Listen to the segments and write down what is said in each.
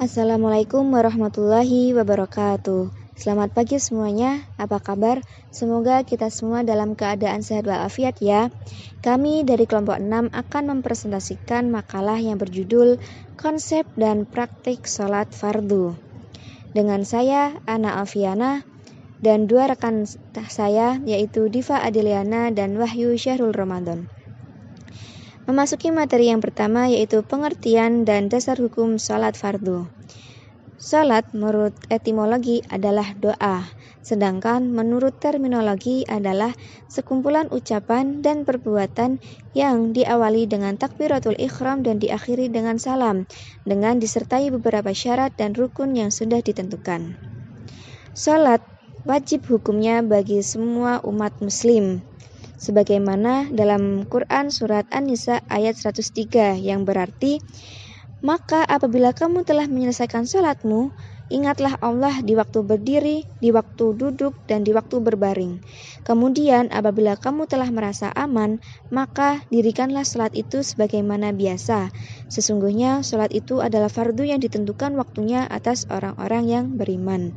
Assalamualaikum warahmatullahi wabarakatuh. Selamat pagi semuanya, apa kabar? Semoga kita semua dalam keadaan sehat walafiat ya. Kami dari kelompok 6 akan mempresentasikan makalah yang berjudul Konsep dan Praktik Salat Fardu. Dengan saya, Ana Alfiana, dan dua rekan saya yaitu Diva Adeliana dan Wahyu Syahrul Ramadan. Memasuki materi yang pertama yaitu pengertian dan dasar hukum salat fardu. Salat menurut etimologi adalah doa, sedangkan menurut terminologi adalah sekumpulan ucapan dan perbuatan yang diawali dengan takbiratul ihram dan diakhiri dengan salam, dengan disertai beberapa syarat dan rukun yang sudah ditentukan. Salat wajib hukumnya bagi semua umat muslim, sebagaimana dalam Quran surat An-Nisa ayat 103 yang berarti, maka apabila kamu telah menyelesaikan salatmu, ingatlah Allah di waktu berdiri, di waktu duduk, dan di waktu berbaring. Kemudian apabila kamu telah merasa aman, maka dirikanlah salat itu sebagaimana biasa. Sesungguhnya salat itu adalah fardu yang ditentukan waktunya atas orang-orang yang beriman.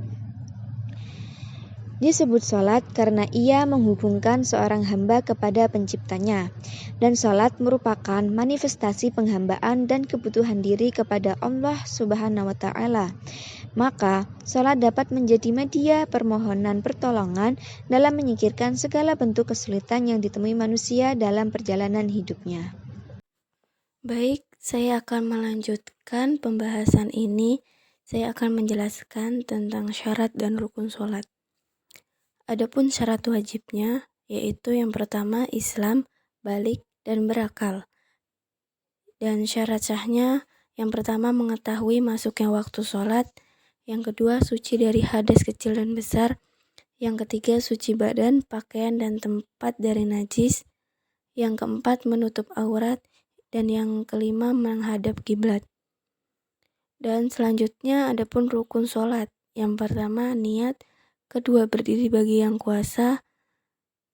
Disebut salat karena ia menghubungkan seorang hamba kepada penciptanya, dan salat merupakan manifestasi penghambaan dan kebutuhan diri kepada Allah Subhanahu wa Ta'ala. Maka, salat dapat menjadi media permohonan pertolongan dalam menyingkirkan segala bentuk kesulitan yang ditemui manusia dalam perjalanan hidupnya. Baik, saya akan melanjutkan pembahasan ini. Saya akan menjelaskan tentang syarat dan rukun salat. Adapun syarat wajibnya, yaitu yang pertama Islam, balik, dan berakal. Dan syarat sahnya, yang pertama mengetahui masuknya waktu salat, yang kedua suci dari hadas kecil dan besar, yang ketiga suci badan, pakaian, dan tempat dari najis, yang keempat menutup aurat, dan yang kelima menghadap kiblat. Dan selanjutnya adapun rukun salat. Yang pertama niat, kedua berdiri bagi yang kuasa,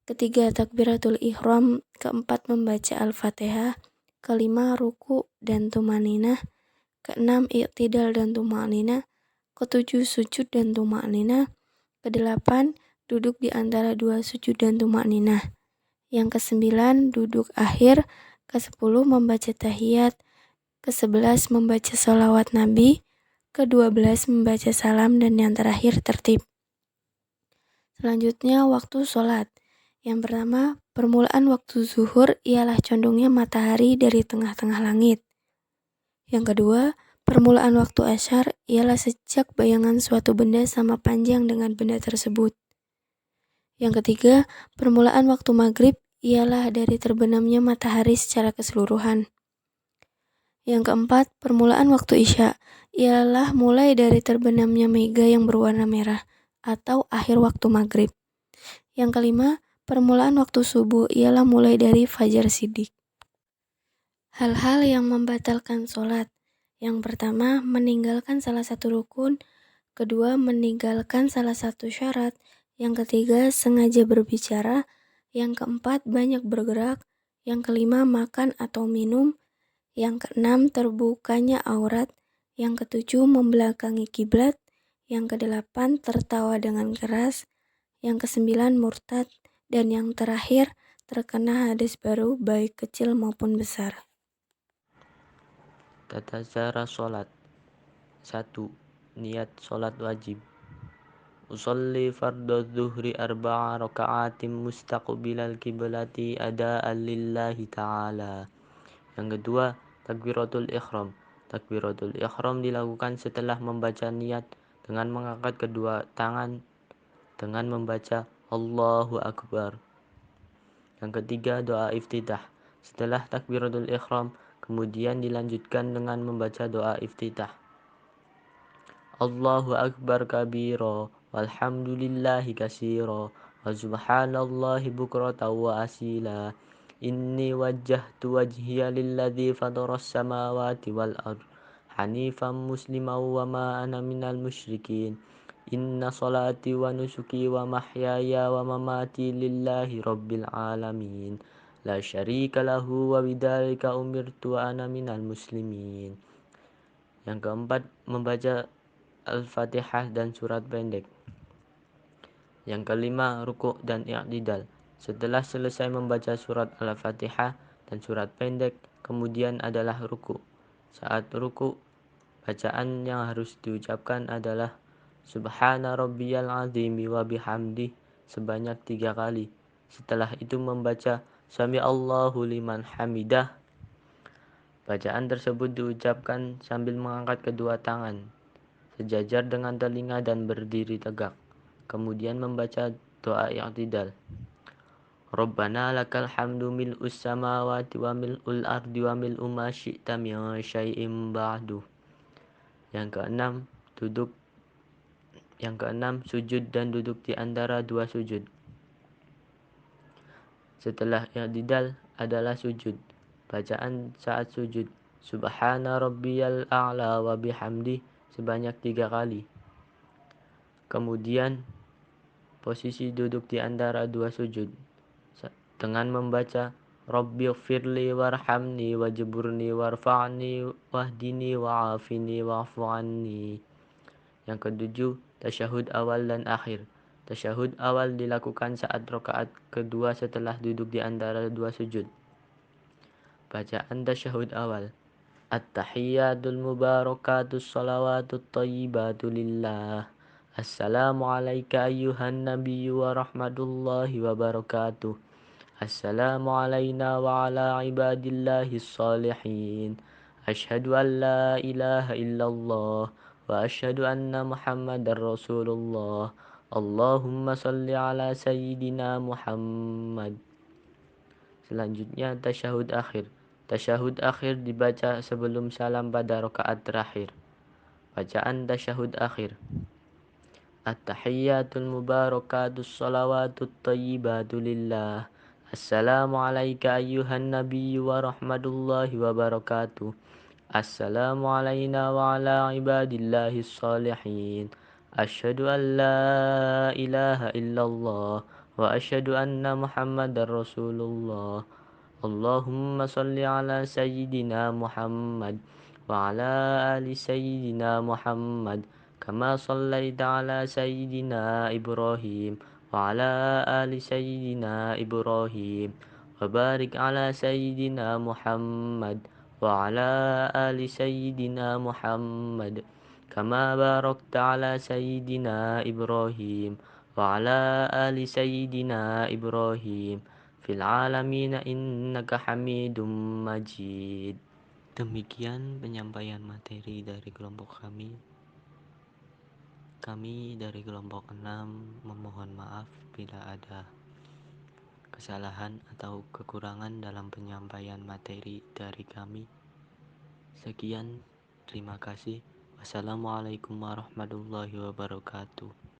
ketiga takbiratul ihram, keempat membaca Al-Fatihah, kelima ruku dan tumaninah, keenam i'tidal dan tumaninah, ketujuh sujud dan tumaninah, kedelapan duduk di antara dua sujud dan tumaninah, yang kesembilan duduk akhir, kesepuluh membaca tahiyat, ke-11 membaca sholawat Nabi, ke-12 membaca salam, dan yang terakhir tertib. Selanjutnya waktu sholat. Yang pertama, permulaan waktu zuhur ialah condongnya matahari dari tengah-tengah langit. Yang kedua, permulaan waktu asyar ialah sejak bayangan suatu benda sama panjang dengan benda tersebut. Yang ketiga, permulaan waktu maghrib ialah dari terbenamnya matahari secara keseluruhan. Yang keempat, permulaan waktu isya ialah mulai dari terbenamnya mega yang berwarna merah atau akhir waktu maghrib. Yang kelima, permulaan waktu subuh ialah mulai dari fajar shidik. Hal-hal yang membatalkan sholat. Yang pertama, meninggalkan salah satu rukun. Kedua, meninggalkan salah satu syarat. Yang ketiga, sengaja berbicara. Yang keempat, banyak bergerak. Yang kelima, makan atau minum. Yang keenam, terbukanya aurat. Yang ketujuh, membelakangi kiblat. Yang kedelapan, tertawa dengan keras. Yang kesembilan, murtad. Dan yang terakhir, terkena hadis baru baik kecil maupun besar. Tata cara sholat. 1. Niat sholat wajib. Usolli fardhu dhuhri arba'a raka'atin mustaqbilal kiblati ada'an lillahi ta'ala. Yang kedua, takbiratul ihram. Takbiratul ihram dilakukan setelah membaca niat dengan mengangkat kedua tangan dengan membaca Allahu Akbar. Yang ketiga, doa iftitah. Setelah takbiratul ihram, kemudian dilanjutkan dengan membaca doa iftitah. Allahu Akbar kabira, walhamdulillahi katsira, wa subhanallahi bukratan wa asila. Inni wajjahtu wajhiya lilladzi fataras samawati wal ard hanifan musliman wa ma ana minal musyrikin. Inna salati wa nusuki wa mahyaya wa mamati lillahi rabbil alamin. La syarika lahu wa bidzalika umirtu wa ana minal muslimin. Yang keempat, membaca Al-Fatihah dan surat pendek. Yang kelima, ruku' dan i'tidal. Setelah selesai membaca surat Al-Fatihah dan surat pendek, kemudian adalah ruku'. Saat ruku', bacaan yang harus diucapkan adalah Subhana rabbiyal azimi wa bihamdi sebanyak 3 kali. Setelah itu membaca Sami Allahu liman hamidah. Bacaan tersebut diucapkan sambil mengangkat kedua tangan sejajar dengan telinga dan berdiri tegak. Kemudian membaca doa i'tidal. Rabbana lakal hamdu mil'us samawati wa mil'ul ardi wa mil'u ma syi'ta min syai'im ba'du. Yang keenam, sujud dan duduk di antara dua sujud. Setelah i'tidal adalah sujud. Bacaan saat sujud Subhana rabbiyal a'la wa bihamdi sebanyak 3 kali. Kemudian posisi duduk di antara dua sujud dengan membaca Rabbighfirli warhamni wajburni warfa'ni wahdini wa'afini wa'fu anni. Yang ketujuh, tasyahud awal dan akhir. Tasyahud awal dilakukan saat rakaat kedua setelah duduk di antara dua sujud. Bacaan tasyahud awal. At-tahiyyatul mubarakatus salawatut thayyibatu lillah. Assalamu alayka ayyuhan nabiyyu wa rahmatullahi wa barakatuh. Assalamu alayna wa ala ibadillahis salihin. Asyhadu an la ilaha illallah wa asyhadu anna Muhammadar Rasulullah. Allahumma salli ala sayyidina Muhammad. Selanjutnya tasyahud akhir. Tasyahud akhir dibaca sebelum salam pada rakaat terakhir. Bacaan tasyahud akhir. At-tahiyyatul mubarakatus salawatut thayyibatu lillah. Assalamu alayka ayyuhan nabiyyu wa rahmatullahi wa barakatuh. Assalamu alayna wa ala ibadillahis salihin. Asyhadu an la ilaha illallah wa asyhadu anna Muhammadar Rasulullah. Allahumma salli ala sayyidina Muhammad wa ala ali sayyidina Muhammad kama sallaita ala sayyidina Ibrahim wa ala ali sayyidina Ibrahim wa barik ala sayyidina Muhammad wa ala ali sayyidina Muhammad kama barakta ala sayyidina Ibrahim wa ala ali sayyidina Ibrahim fil alamin innaka hamidum majid. Demikian penyampaian materi dari kelompok kami. Kami dari kelompok 6 memohon maaf bila ada kesalahan atau kekurangan dalam penyampaian materi dari kami. Sekian, terima kasih. Wassalamualaikum warahmatullahi wabarakatuh.